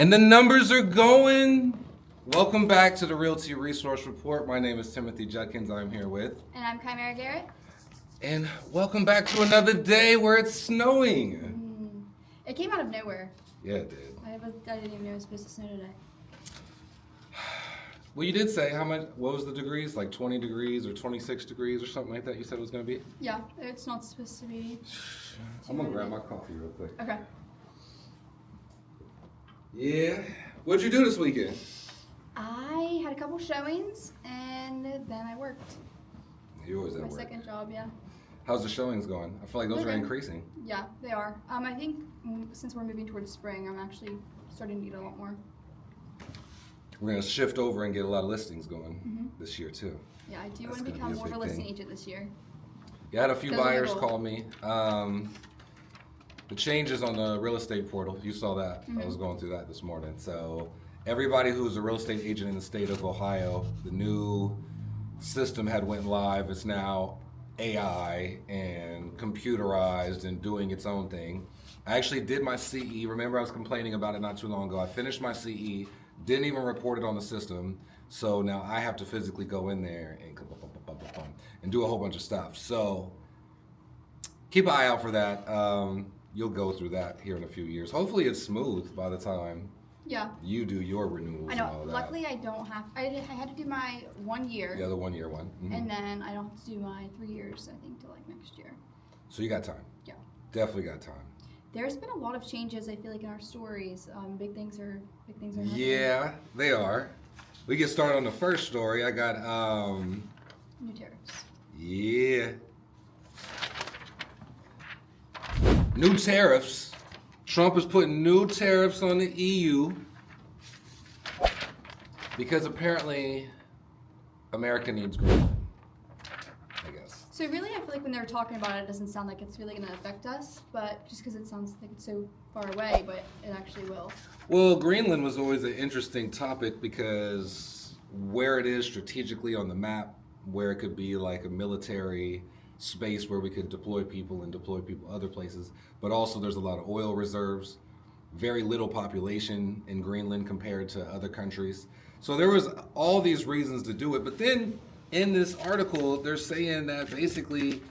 And the numbers are going. Welcome back to the Realty Resource Report. My name is Timothy Judkins. I'm here with. And I'm Kiamara Garret. And welcome back to another day where it's snowing. It came out of nowhere. Yeah, it did. I didn't even know it was supposed to snow today. Well, you did say how much, what was the degrees? Like 20 degrees or 26 degrees or something like that you said it was going to be? Yeah, it's not supposed to be. I'm going to grab my coffee real quick. Okay. Yeah. What'd you do this weekend? I had a couple showings and then I worked. You always at My work. second job, yeah. How's the showings going? I feel like those are Okay. increasing. Yeah, they are. I think since we're moving towards spring, I'm actually starting to get a lot more. We're going to shift over and get a lot of listings going this year too. Yeah, I do That's want to gonna be become a more of a big listing thing. agent this year. Yeah, I had a few Those are my buyers goals. call me. The changes on the real estate portal, you saw that. I was going through that this morning. So everybody who's a real estate agent in the state of Ohio, the new system had went live. It's now AI and computerized and doing its own thing. I actually did my CE. Remember I was complaining about it not too long ago. I finished my CE, didn't even report it on the system. So now I have to physically go in there and do a whole bunch of stuff. So keep an eye out for that. You'll go through that here in a few years. Hopefully it's smooth by the time Yeah. you do your renewals I and know. all that. Luckily, I don't have. I had to do my 1 year. Yeah, the 1 year one. Mhm. And then I don't have to do my 3 years, I think, till like next year. So you got time. Yeah. Definitely got time. There's been a lot of changes, I feel like, in our stories. Big things are happening. Yeah, they are. We get started on the first story. I got New tariffs. yeah. New tariffs. Trump is putting new tariffs on the EU because apparently America needs Greenland, I guess. So really, I feel like when they were talking about it, it doesn't sound like it's really going to affect us, but just because it sounds like it's so far away, but it actually will. Well, Greenland was always an interesting topic because where it is strategically on the map, where it could be like a military space where we could deploy people other places, but also there's a lot of oil reserves, very little population in Greenland compared to other countries. So there was all these reasons to do it, but then in this article they're saying that basically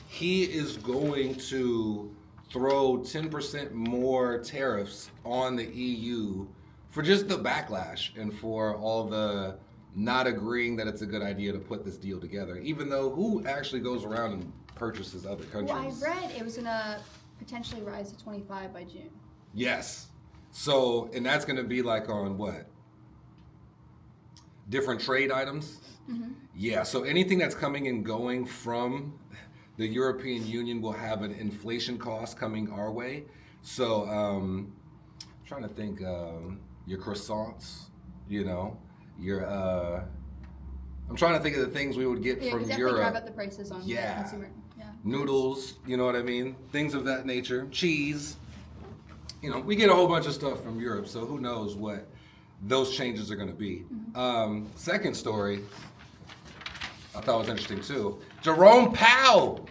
he is going to throw 10% more tariffs on the EU for just the backlash and for all the not agreeing that it's a good idea to put this deal together, even though who actually goes around and purchases other countries? Well, I read it was going to potentially rise to 25 by June. Yes. So, and that's going to be like on what? Different trade items? Yeah, so anything that's coming and going from the European Union will have an inflation cost coming our way. So, I'm trying to think, your croissants, you know, your, I'm trying to think of the things we would get Yeah, from it could definitely Europe. drive up the prices on Yeah. the consumer. Yeah. Noodles, you know what I mean? Things of that nature. Cheese. You know, we get a whole bunch of stuff from Europe, so who knows what those changes are going to be. Second story, I thought was interesting too. Jerome Powell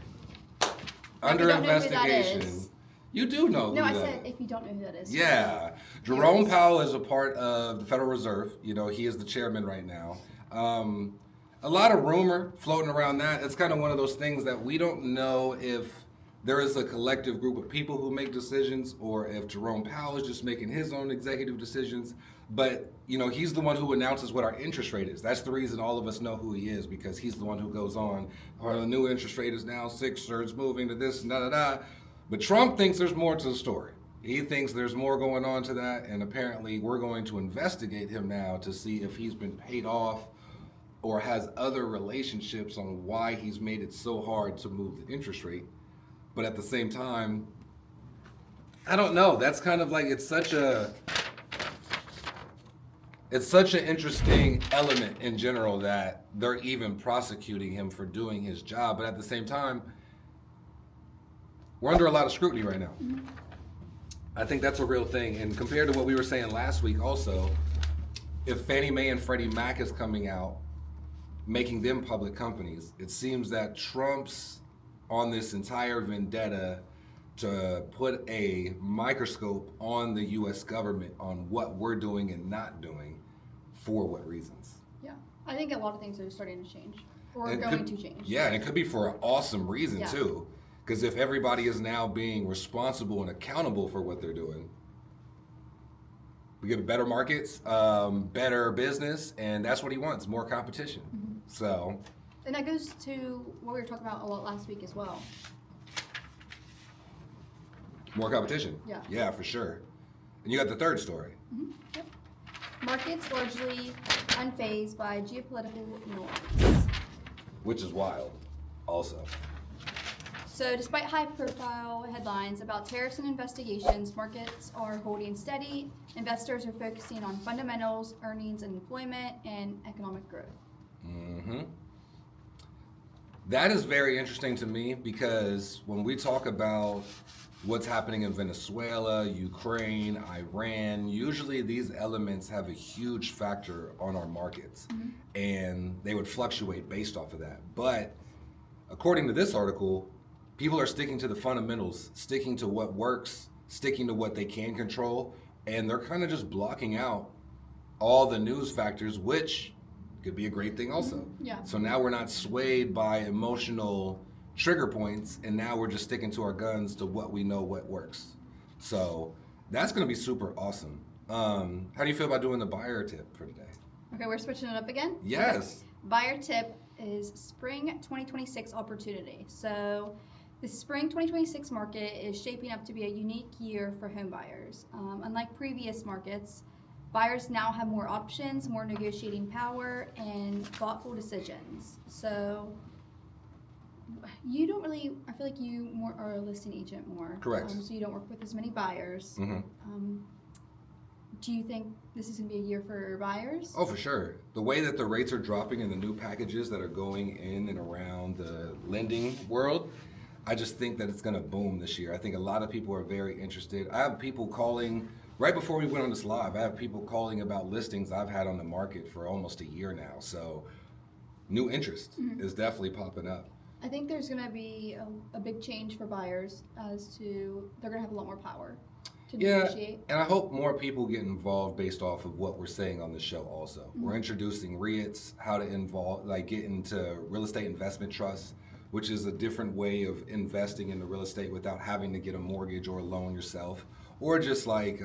under don't know who that investigation. is. You do know No, who I that said is. if you don't know who that is. Yeah. Jerome Powell is a part of the Federal Reserve. You know, he is the chairman right now. A lot of rumor floating around that. It's kind of one of those things that we don't know if there is a collective group of people who make decisions or if Jerome Powell is just making his own executive decisions. But, you know, he's the one who announces what our interest rate is. That's the reason all of us know who he is, because he's the one who goes on, or the new interest rate is now 6, or it's moving to this and da-da-da. But Trump thinks there's more to the story. He thinks there's more going on to that, and apparently we're going to investigate him now to see if he's been paid off or has other relationships on why he's made it so hard to move the interest rate. But at the same time, I don't know. That's kind of like, it's such an interesting element in general that they're even prosecuting him for doing his job. But at the same time, we're under a lot of scrutiny right now. I think that's a real thing. And compared to what we were saying last week also, if Fannie Mae and Freddie Mac is coming out, making them public companies, it seems that Trump's on this entire vendetta to put a microscope on the U.S. government on what we're doing and not doing, for what reasons. Yeah, I think a lot of things are starting to change or And it going could- to change. Yeah, and it could be for an awesome reason Yeah. too. Because if everybody is now being responsible and accountable for what they're doing, we get better markets, better business, and that's what he wants, more competition. Mm-hmm. So, And that goes to what we were talking about a lot last week as well. more competition. Yeah. Yeah, for sure. And you got the third story. Yep. Markets largely unfazed by geopolitical noise. Which is wild, also. So, despite high-profile headlines about tariffs and investigations, markets are holding steady. Investors are focusing on fundamentals, earnings and employment, and economic growth. Mm-hmm. That is very interesting to me because when we talk about what's happening in Venezuela, Ukraine, Iran, usually these elements have a huge factor on our markets, and they would fluctuate based off of that. But according to this article, people are sticking to the fundamentals, sticking to what works, sticking to what they can control, and they're kind of just blocking out all the news factors, which could be a great thing also. Yeah. So now we're not swayed by emotional trigger points, and now we're just sticking to our guns to what we know what works. So that's going to be super awesome. How do you feel about doing the buyer tip for today? Okay, we're switching it up again? Yes. Buyer tip is spring 2026 opportunity. So the spring 2026 market is shaping up to be a unique year for home buyers. Unlike previous markets, buyers now have more options, more negotiating power, and thoughtful decisions. So you don't really, I feel like you more are a listing agent more. Correct. So you don't work with as many buyers. Mm-hmm. Do you think this is going to be a year for buyers? Oh, for sure. The way that the rates are dropping and the new packages that are going in and around the lending world, I just think that it's going to boom this year. I think a lot of people are very interested. I have people calling, right before we went on this live, I have people calling about listings I've had on the market for almost a year now. So new interest is definitely popping up. I think there's going to be a big change for buyers as to they're going to have a lot more power to negotiate. And I hope more people get involved based off of what we're saying on the show also. We're introducing REITs, how to get into real estate investment trusts, which is a different way of investing in the real estate without having to get a mortgage or a loan yourself, or just like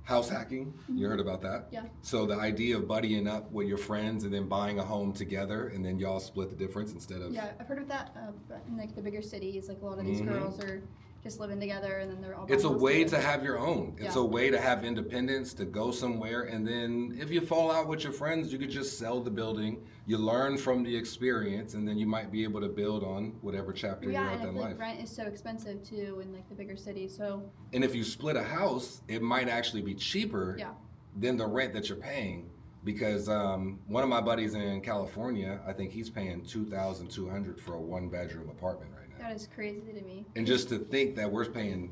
house hacking. You heard about that? Yeah. So the idea of buddying up with your friends and then buying a home together and then y'all split the difference instead of... Yeah, I've heard of that but in like the bigger cities. Like a lot of these girls are just living together and then they're all It's a buying way houses to together. have your own. It's Yeah. a way to have independence, to go somewhere, and then if you fall out with your friends, you could just sell the building. You learn from the experience, and then you might be able to build on whatever chapter Yeah, you're and at I in feel life. like rent is so expensive too in like the bigger cities. So And if you split a house, it might actually be cheaper yeah, than the rent that you're paying. Because one of my buddies in California, I think he's paying $2,200 for a one-bedroom apartment right now. that is crazy to me. And just to think that we're paying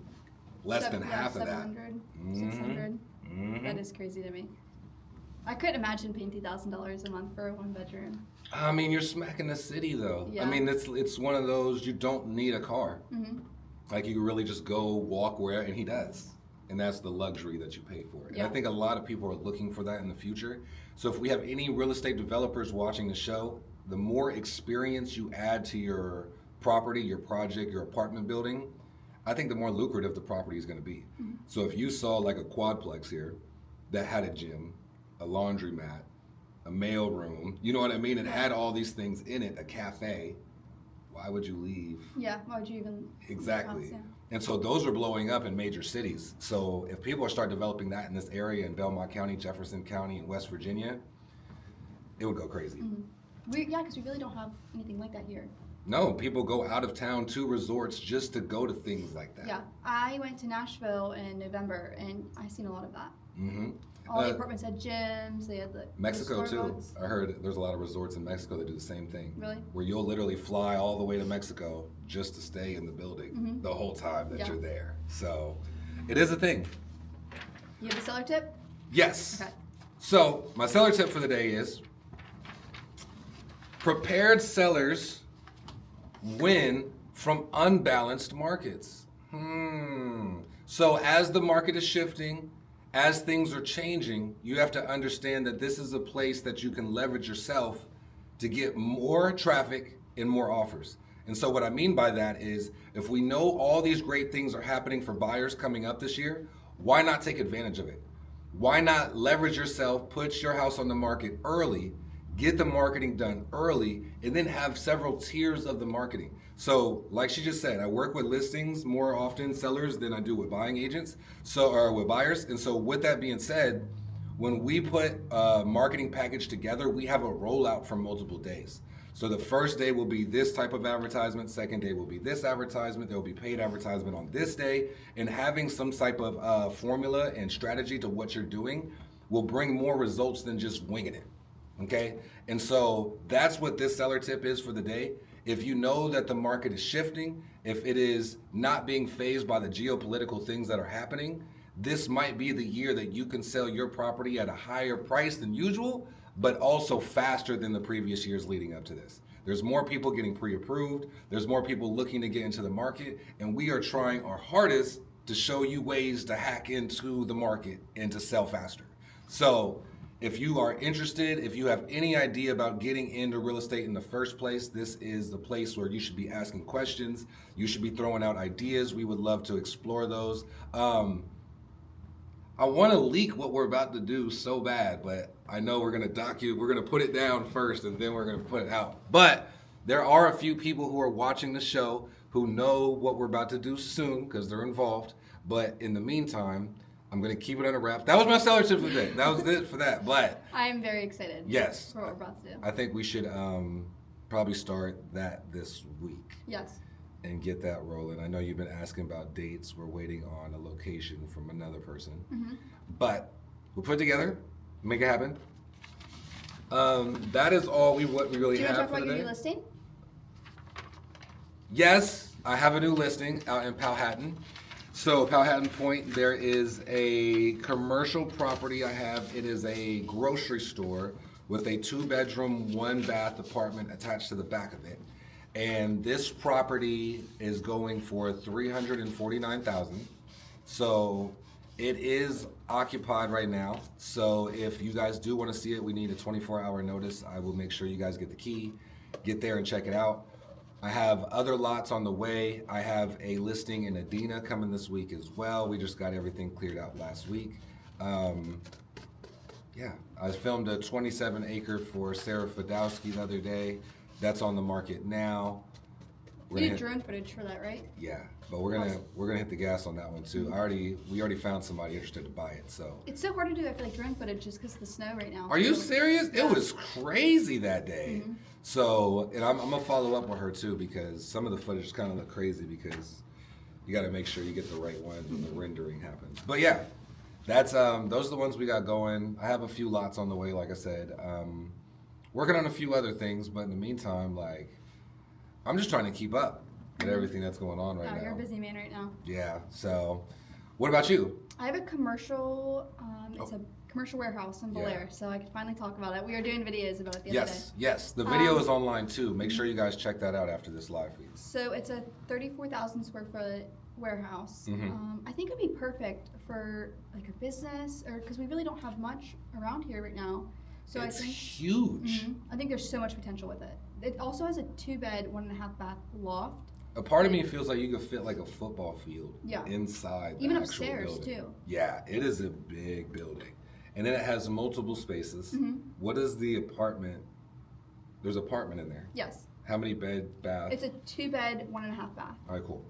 less than half of that. 700, 600. That is crazy to me. I couldn't imagine paying $2,000 a month for a one bedroom. I mean, you're smacking the city, though. Yeah. I mean, it's one of those, you don't need a car. Like, you can really just go walk where, and he does. And that's the luxury that you pay for. And I Yeah. think a lot of people are looking for that in the future. So if we have any real estate developers watching the show, the more experience you add to your property, your project, your apartment building, I think the more lucrative the property is going to be. So if you saw like a quadplex here that had a gym, a laundromat, a mail room, you know what I mean? It had all these things in it, a cafe. Why would you leave? Yeah, why would you even? Exactly. House, yeah. And so those are blowing up in major cities. So if people start developing that in this area in Belmont County, Jefferson County, and West Virginia, it would go crazy. Because we really don't have anything like that here. No, people go out of town to resorts just to go to things like that. Yeah, I went to Nashville in November and I seen a lot of that. Mm-hmm. All the apartments had gyms. They had the Mexico the too. Starbucks. I heard there's a lot of resorts in Mexico that do the same thing. Really? Where you'll literally fly all the way to Mexico just to stay in the building the whole time that Yeah. you're there. So it is a thing. You have a seller tip? Yes. Okay. So my seller tip for the day is prepared sellers win from unbalanced markets. So as the market is shifting, as things are changing, you have to understand that this is a place that you can leverage yourself to get more traffic and more offers. And so what I mean by that is, if we know all these great things are happening for buyers coming up this year, why not take advantage of it? Why not leverage yourself, put your house on the market early, get the marketing done early, and then have several tiers of the marketing? So, like she just said, I work with listings more often, sellers, than I do with buying agents, or with buyers. And so with that being said, when we put a marketing package together, we have a rollout for multiple days. So the first day will be this type of advertisement, second day will be this advertisement, there will be paid advertisement on this day, and having some type of formula and strategy to what you're doing will bring more results than just winging it, okay? And so that's what this seller tip is for the day. If you know that the market is shifting, if it is not being fazed by the geopolitical things that are happening, this might be the year that you can sell your property at a higher price than usual, but also faster than the previous years leading up to this. There's more people getting pre-approved, there's more people looking to get into the market, and we are trying our hardest to show you ways to hack into the market and to sell faster. So if you are interested, if you have any idea about getting into real estate in the first place, this is the place where you should be asking questions, you should be throwing out ideas. We would love to explore those. I want to leak what we're about to do so bad, but I know we're going to we're going to put it down first and then we're going to put it out. But there are a few people who are watching the show who know what we're about to do soon because they're involved. But in the meantime, I'm going to keep it under wraps. That was my seller tip for the day. That was it for that. But I'm very excited. Yes. For what we're about to do. I think we should probably start that this week. Yes. And get that rolling. I know you've been asking about dates. We're waiting on a location from another person. Mm-hmm. But we'll put it together, make it happen. That is all what we really have for today. Do you want to talk about your new listing? Yes, I have a new listing out in Powhatan. So Powhatan Point, there is a commercial property I have. It is a grocery store with a 2-bedroom, 1-bath apartment attached to the back of it. And this property is going for $349,000. So it is occupied right now. So if you guys do want to see it, we need a 24-hour notice. I will make sure you guys get the key, get there and check it out. I have other lots on the way. I have a listing in Adena coming this week as well. We just got everything cleared out last week. Yeah, I filmed a 27-acre for Sarah Fadowski the other day. That's on the market now. You did drone footage for that, right? Yeah, but we're gonna hit the gas on that one too. We already found somebody interested to buy it. So it's so hard to do. I feel like drone footage just because of the snow right now. Are you serious? Yeah. It was crazy that day. Mm-hmm. So, and I'm gonna follow up with her too because some of the footage kind of look crazy because you got to make sure you get the right one when the rendering happens. But yeah, that's those are the ones we got going. I have a few lots on the way, like I said. Working on a few other things, but in the meantime, like, I'm just trying to keep up with everything that's going on right now. You're a busy man right now. Yeah. So, what about you? I have a commercial. It's a commercial warehouse in Bel Air, so I could finally talk about it. We were doing videos about it the other day. Yes. The video is online too. Make sure you guys check that out after this live feed. So it's a 34,000 square foot warehouse. Mm-hmm. I think it'd be perfect for like a business, or because we really don't have much around here right now. So it's huge. Mm-hmm, I think there's so much potential with it. It also has a 2-bed, 1.5-bath loft. A part of me feels like you could fit like a football field inside the even actual upstairs building. Too. Yeah, it is a big building. And then it has multiple spaces. Mm-hmm. What is the apartment? There's an apartment in there. Yes. How many bed, bath? It's a 2-bed, 1.5-bath. All right, cool.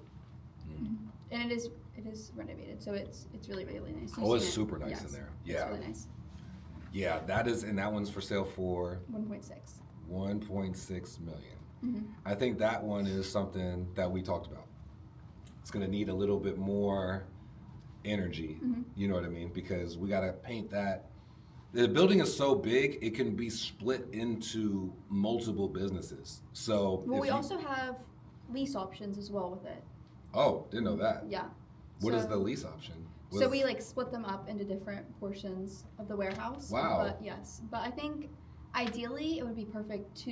Mm-hmm. And it is renovated, so it's really, really nice. It's super nice in there. Yeah. It's really nice. Yeah, that one's for sale for 1.6 million. Mm-hmm. I think that one is something that we talked about. It's going to need a little bit more energy, you know what I mean? Because we got to paint that. The building is so big, it can be split into multiple businesses. So we also have lease options as well with it. Oh, didn't know that. Yeah. What is the lease option? So we like split them up into different portions of the warehouse. Wow. But yes, but I think Ideally, it would be perfect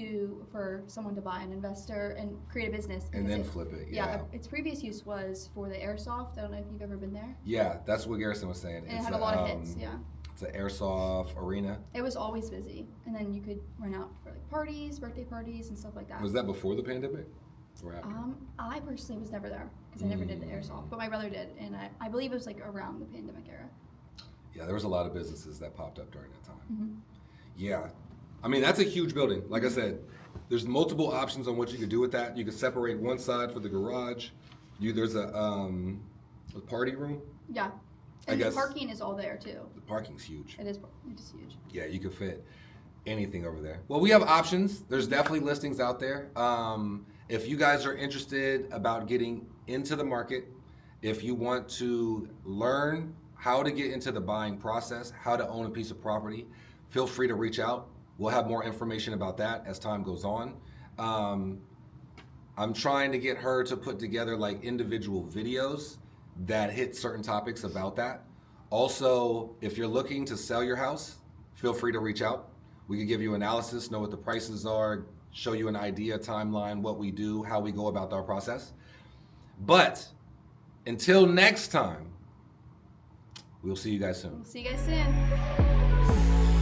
for someone to buy, an investor, and create a business. And because then flip it, yeah. Its previous use was for the airsoft. I don't know if you've ever been there. Yeah, that's what Garrison was saying. And it had a lot of hits, yeah. It's an airsoft arena. It was always busy, and then you could rent out for like parties, birthday parties, and stuff like that. Was that before the pandemic? Or after? I personally was never there because I never did the airsoft, but my brother did, and I believe it was like around the pandemic era. Yeah, there was a lot of businesses that popped up during that time. Mm-hmm. Yeah, I mean that's a huge building. Like I said, there's multiple options on what you could do with that. You could separate one side for the garage. There's a party room. Yeah, and the parking is all there too. The parking's huge. It is huge. Yeah, you could fit anything over there. Well, we have options. There's definitely listings out there. If you guys are interested about getting into the market, if you want to learn how to get into the buying process, how to own a piece of property, feel free to reach out. We'll have more information about that as time goes on. I'm trying to get her to put together like individual videos that hit certain topics about that. Also, if you're looking to sell your house, feel free to reach out. We can give you analysis, know what the prices are, show you an idea, timeline, what we do, how we go about our process. But until next time, we'll see you guys soon. See you guys soon.